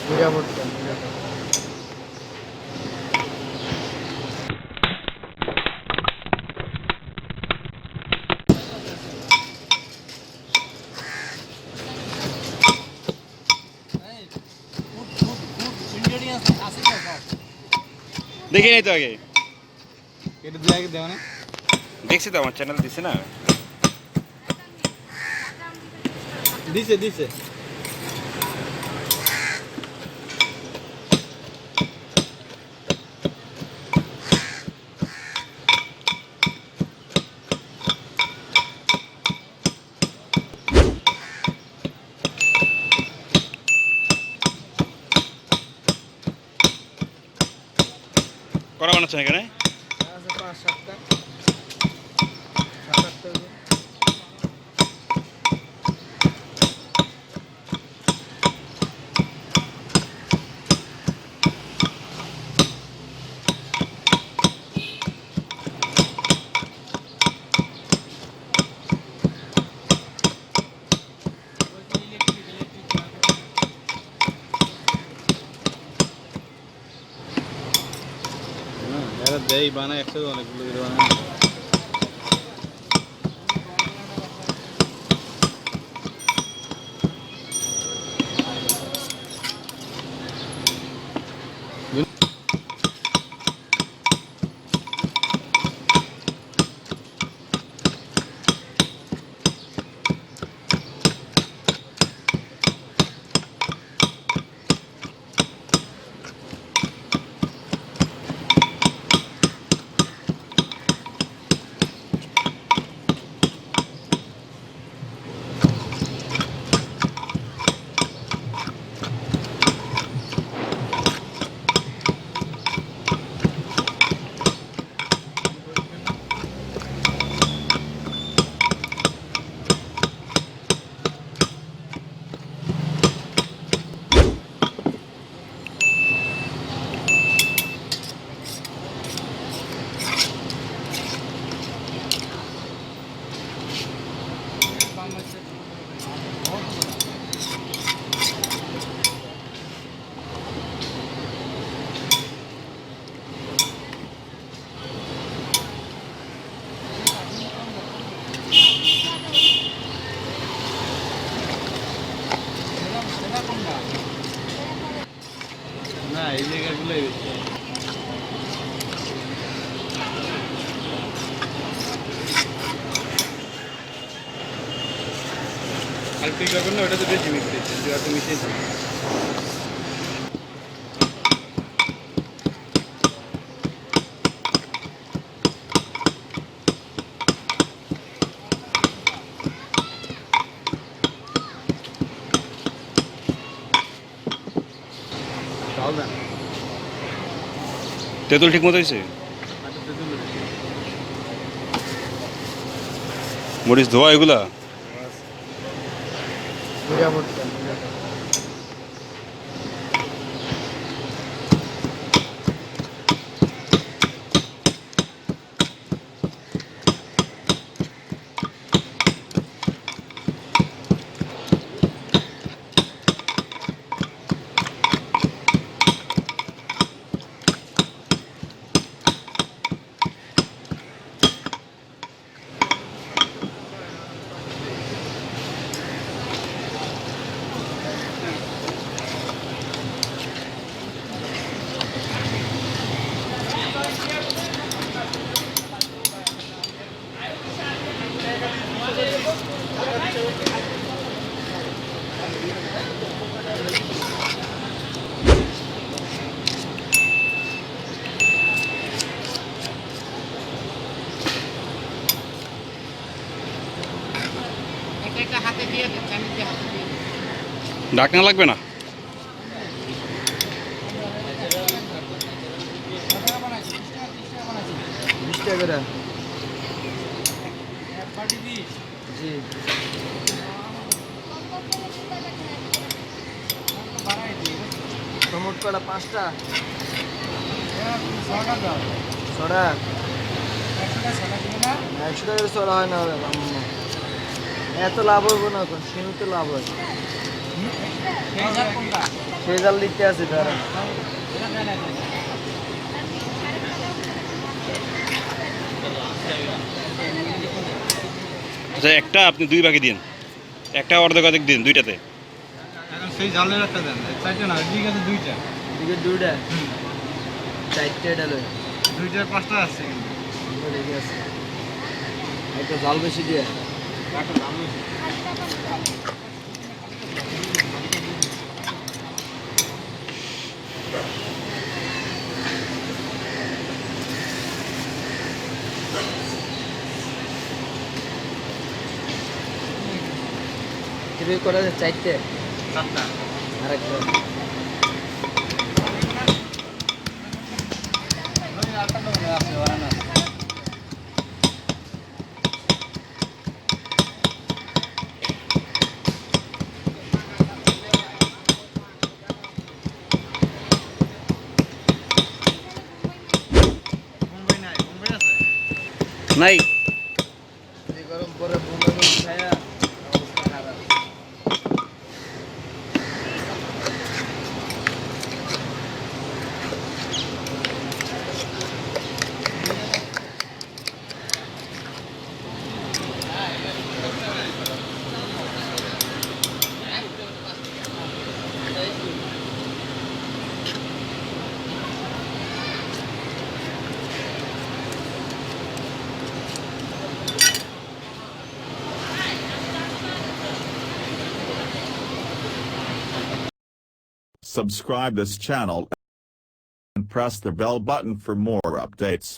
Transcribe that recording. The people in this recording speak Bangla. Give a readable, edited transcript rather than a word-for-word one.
জিরা ভর্তা দেখে নাই তো আগে, এটা দিয়ে আগে দেও না, দেখছি তো আমার চ্যানেল দিছে না। দিছে দিছে করা বানাচ্ছেন এখানে? আছে 5-7টা 7-8টা হবে। এরা দেই বানায় একসাথে অনেকগুলো করে বানায়। না এই জায়গাগুলোই বেশি। আর তুই করবেন না, ওটা তো বেশি মিশিয়েছে, তুই আর তো মিশিয়েছিস। তেঁতুল ঠিক মতো হয়েছে? মরিচ ধোয়া এগুলা? জিরা ভর্তা ঢাকনা লাগবে না? 20 টাকা করে। জি টমেটো কলা 5টা 6টা 100 টাকা চলা হয় না, এত লাভ হইব না, এখন সীমিত লাভ হয়। সেই জাল লিখতে আছে তারা। আচ্ছা একটা আপনি 2 ভাগে দিন, একটা অর্ধেক অর্ধেক দিন দুইটাতে। এখন সেই জালের একটা দেন, চারটে না, ঠিক আছে দুইটা। এদিকে দুইটা, চারটে ডাল, দুইটার 5টা আসছে কিন্তু। রেখে আছে একটা জাল বেশি দিয়ে। একটা জাল বেশি। কিভাবে করা যায়? চারটে, 4টা। আর একটা আছে ওরা না। মুম্বাই নাই, মুম্বাই আছে? নাই। এই গরম পরে বোম্বে খায়া অবস্থা খারাপ। Subscribe this channel and press the bell button for more updates.